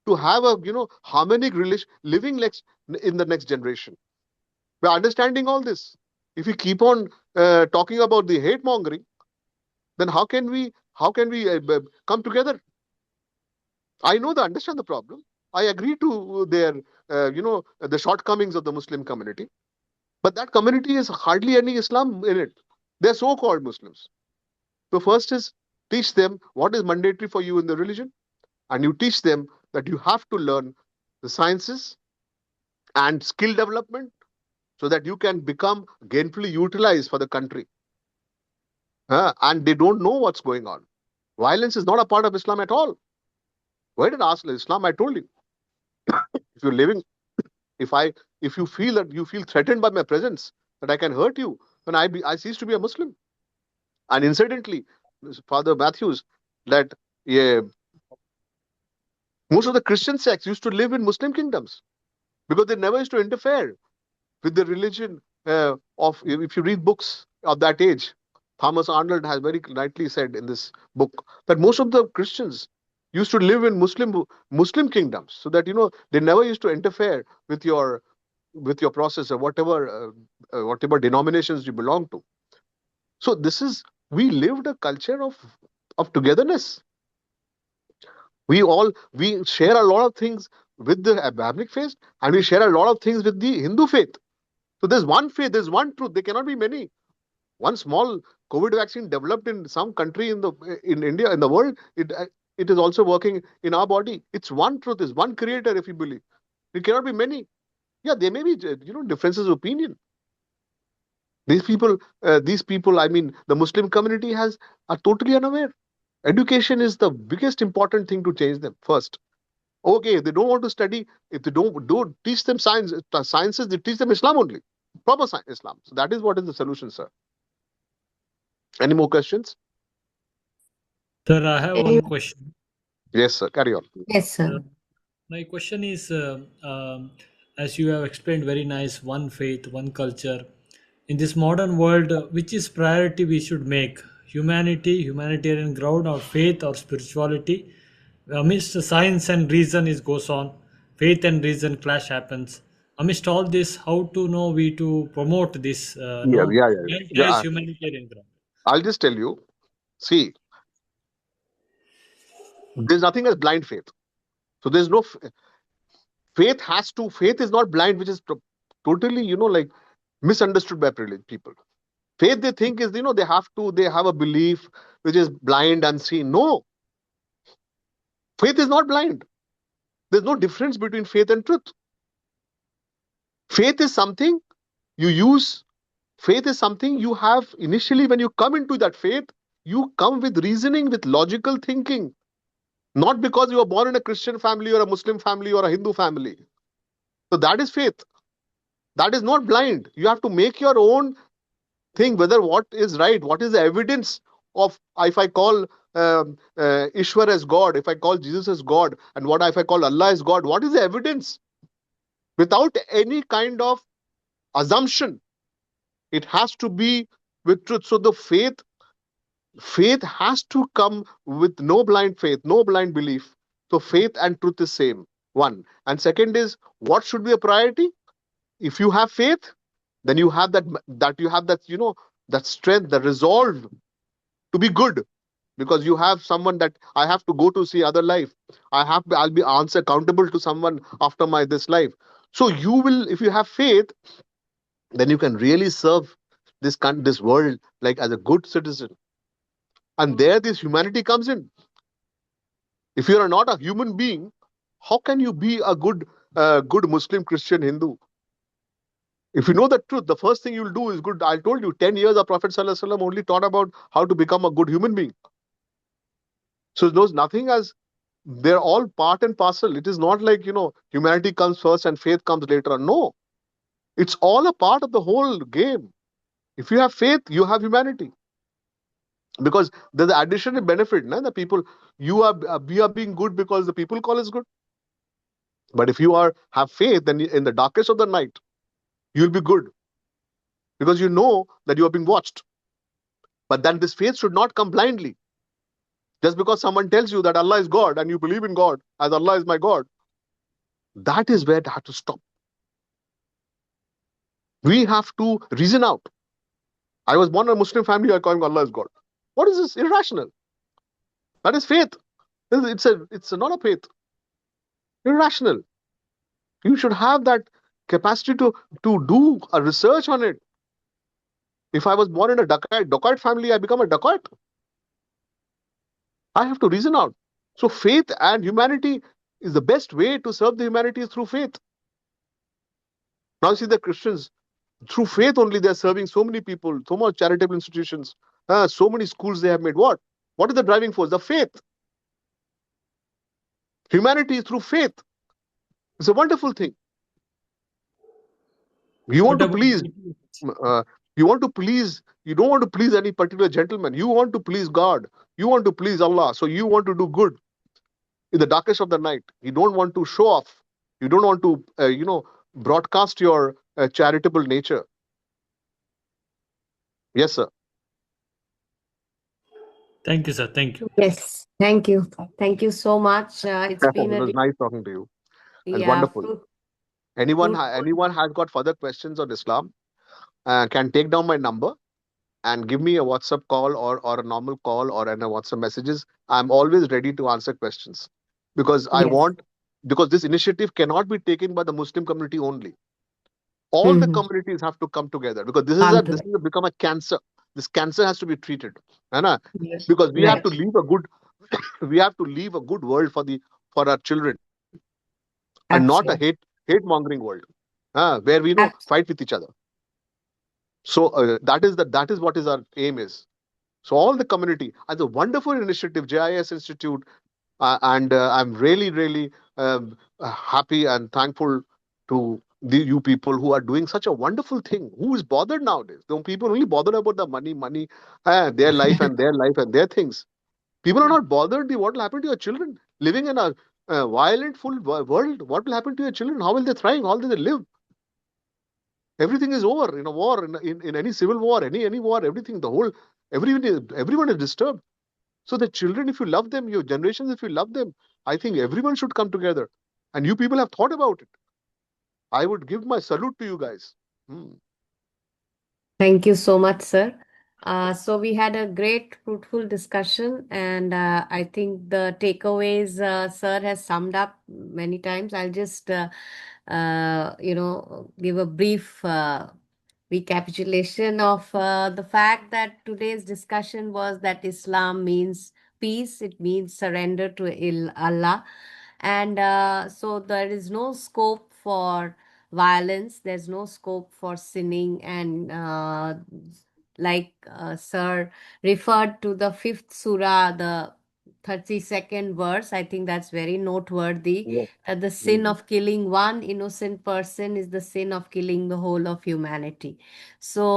to have a harmonic relation living in the next generation. We're understanding all this. If we keep on talking about the hate mongering, then how can we come together? I know they understand the problem. I agree to their the shortcomings of the Muslim community, but that community is hardly any Islam in it. They're so-called Muslims. So first is teach them what is mandatory for you in the religion, and you teach them that you have to learn the sciences and skill development so that you can become gainfully utilized for the country. And they don't know what's going on. Violence is not a part of Islam at all. Why did I ask Islam? I told you, if you're living, if I, if you feel that you feel threatened by my presence, that I can hurt you, then I cease to be a Muslim. And incidentally, Father Matthews, that yeah, most of the Christian sects used to live in Muslim kingdoms because they never used to interfere with the religion of. If you read books of that age, Thomas Arnold has very rightly said in this book that most of the Christians used to live in Muslim kingdoms, so that they never used to interfere with your process or whatever denominations you belong to. So we lived a culture of togetherness. We share a lot of things with the Abrahamic faith, and we share a lot of things with the Hindu faith. So there's one faith, there's one truth. There cannot be many. One small COVID vaccine developed in some country in India, in the world, it is also working in our body. It's one truth, it's one creator, if you believe. It cannot be many. Yeah, there may be differences of opinion. These people, I mean, the Muslim community are totally unaware. Education is the biggest important thing to change them first. Okay, if they don't want to study, if they don't teach them sciences, they teach them Islam only, proper Islam. So that is what is the solution, sir. Any more questions? Sir, I have Any- one question. Yes, sir. Carry on. Yes, Uh, sir. my question is, as you have explained, very nice, one faith, one culture. In this modern world, which is priority we should make? Humanity, humanitarian ground, or faith or spirituality? Amidst science and reason is goes on, faith and reason clash happens. Amidst all this, how to know we to promote this? Yeah, yeah, yeah, yeah. Prioritize humanitarian ground. I'll just tell you. See, there's nothing as blind faith. So there's no faith is not blind, which is totally like misunderstood by people. Faith, they think, is they have a belief which is blind, unseen. No, faith is not blind. There's no difference between faith and truth. Faith is something you use. Faith is something you have initially. When you come into that faith, you come with reasoning, with logical thinking. not because you were born in a Christian family or a Muslim family or a Hindu family. So that is faith. That is not blind. You have to make your own thing whether what is right, what is the evidence of, if I call Ishwar as God, if I call Jesus as God, and what if I call Allah as God, what is the evidence? Without any kind of assumption, it has to be with truth. So the faith has to come with no blind faith, no blind belief. So faith and truth is same. One. And second is, what should be a priority? If you have faith, then you have that you have that, that strength, the resolve to be good, because you have someone that I have to go to see other life. I'll be answer accountable to someone after my this life. So you will, if you have faith, then you can really serve this world like as a good citizen. And there this humanity comes in. If you are not a human being, how can you be a good Muslim, Christian, Hindu? If you know the truth, the first thing you'll do is good. I told you, 10 years of Prophet Sallallahu Alaihi Wasallam only taught about how to become a good human being. So there's nothing as, they're all part and parcel. It is not like, humanity comes first and faith comes later on. No, it's all a part of the whole game. If you have faith, you have humanity. Because there's the additional benefit, the people, we are being good because the people call us good. But if you have faith, then in the darkest of the night, you'll be good because you know that you are being watched. But then this faith should not come blindly. Just because someone tells you that Allah is God and you believe in God as Allah is my God, that is where it has to stop. We have to reason out. I was born in a Muslim family, I call Allah as God. What is this? Irrational. That is faith. It's not a faith. Irrational. You should have that capacity to do a research on it. If I was born in a dacoit family, I become a dacoit. I have to reason out. So faith and humanity is the best way to serve the humanity is through faith. Now see the Christians, through faith only they are serving so many people, so much charitable institutions, so many schools they have made. What is the driving force? The faith. Humanity is through faith. It's a wonderful thing. You want What to about please, uh, you don't want to please any particular gentleman. You want to please God. You want to please Allah. So you want to do good in the darkest of the night. You don't want to show off. You don't want to, broadcast your charitable nature. Yes, sir. Thank you, sir. Thank you. Yes, thank you. Thank you so much. It's It been a was nice talking to you. It's yeah, wonderful. fruitful. Anyone has got further questions on Islam, can take down my number and give me a WhatsApp call or a normal call or a WhatsApp messages. I'm always ready to answer questions because Yes. because this initiative cannot be taken by the Muslim community only. All the Mm-hmm. communities have to come together because Come to this that. is become a cancer. This cancer has to be treated, है ना? Yes. Because we have to Right. leave a good we have to leave a good world for our children and not a Absolutely. hate mongering world, where we fight with each other. So that is what is our aim is. So all the community as a wonderful initiative, JIS Institute, and I'm really happy and thankful to you people who are doing such a wonderful thing. Who is bothered nowadays? The people only bothered about the money, their life and their life and their things. People are not bothered. What will happen to your children living in a violent, full world? What will happen to your children? How will they thrive? How will they live? Everything is over in a war, in any civil war, any war, everything. Everyone is disturbed. So the children, if you love them, your generations, if you love them, I think everyone should come together. And you people have thought about it. I would give my salute to you guys. Hmm. Thank you so much, sir. So we had a great, fruitful discussion, and I think the takeaways sir has summed up many times. I'll just, give a brief recapitulation of the fact that today's discussion was that Islam means peace. It means surrender to Allah, and so there is no scope for violence. There's no scope for sinning, and like sir referred to the fifth surah, the 32nd verse. I think that's very noteworthy, Yeah. that the sin Mm. of killing one innocent person is the sin of killing the whole of humanity. So,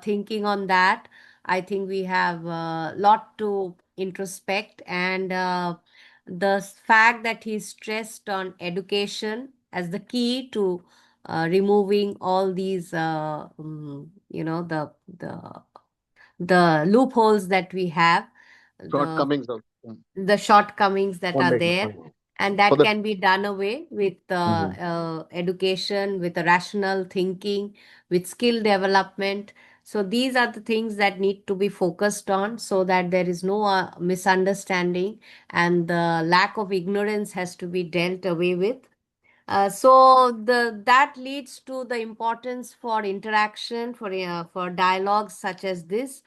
thinking on that, I think we have a lot to introspect, and the fact that he stressed on education as the key to removing all these, the loopholes that we have, the Shortcomings of the shortcomings that are foundation. there, and For that the can be done away with Mhm. education, with a rational thinking, with skill development. So these are the things that need to be focused on, so that there is no misunderstanding, and the lack of ignorance has to be dealt away with. So the that leads to the importance for interaction, for dialogues such as this.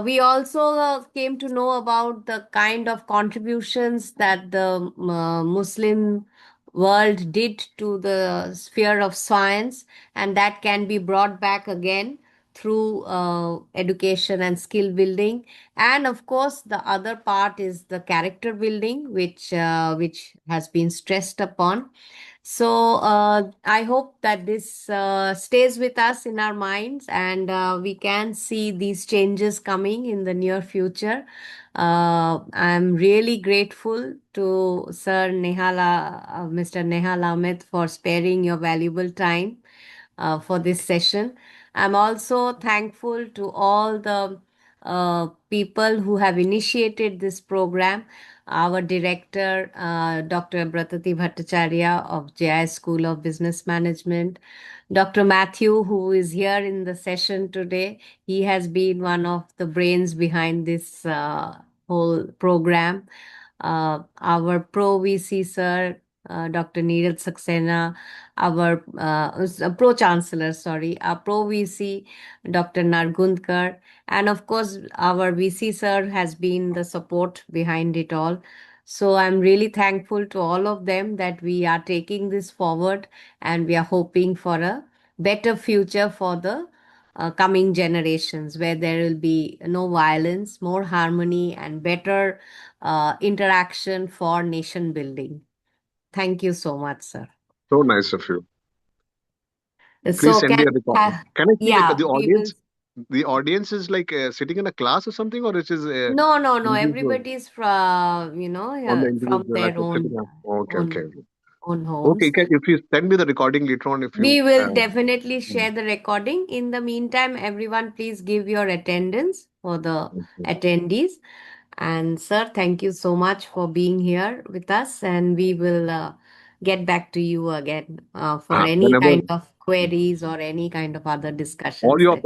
We also came to know about the kind of contributions that the Muslim world did to the sphere of science, and that can be brought back again through education and skill building. And of course, the other part is the character building, which has been stressed upon. So I hope that this stays with us in our minds, and we can see these changes coming in the near future. I'm really grateful to Mr. Nehal Ahmed, for sparing your valuable time for this session. I'm also thankful to all the people who have initiated this program. Our director, Dr. Bratati Bhattacharya of JIS School of Business Management, Dr. Matthew, who is here in the session today. He has been one of the brains behind this whole program. Our Pro VC sir, Dr. Neeraj Saxena, our Pro Chancellor, sorry, our Pro VC, Dr. Nargundkar, and of course, our VC sir has been the support behind it all. So I'm really thankful to all of them that we are taking this forward, and we are hoping for a better future for the coming generations, where there will be no violence, more harmony, and better interaction for nation building. Thank you so much, sir. So nice of you. Please So send me can a recording. Can I see like yeah, the we will. audience? The audience is like sitting in a class or something, or it is No, no, no. individual Everybody's from on the from individual, like their sitting own up. Okay, okay, own own okay. homes. If you send me the recording later on, if you We will definitely mm, share the recording. In the meantime, everyone, please give your attendance for the okay. attendees. And sir, thank you so much for being here with us. And we will get back to you again for any Whenever kind of queries or any kind of other all discussions your that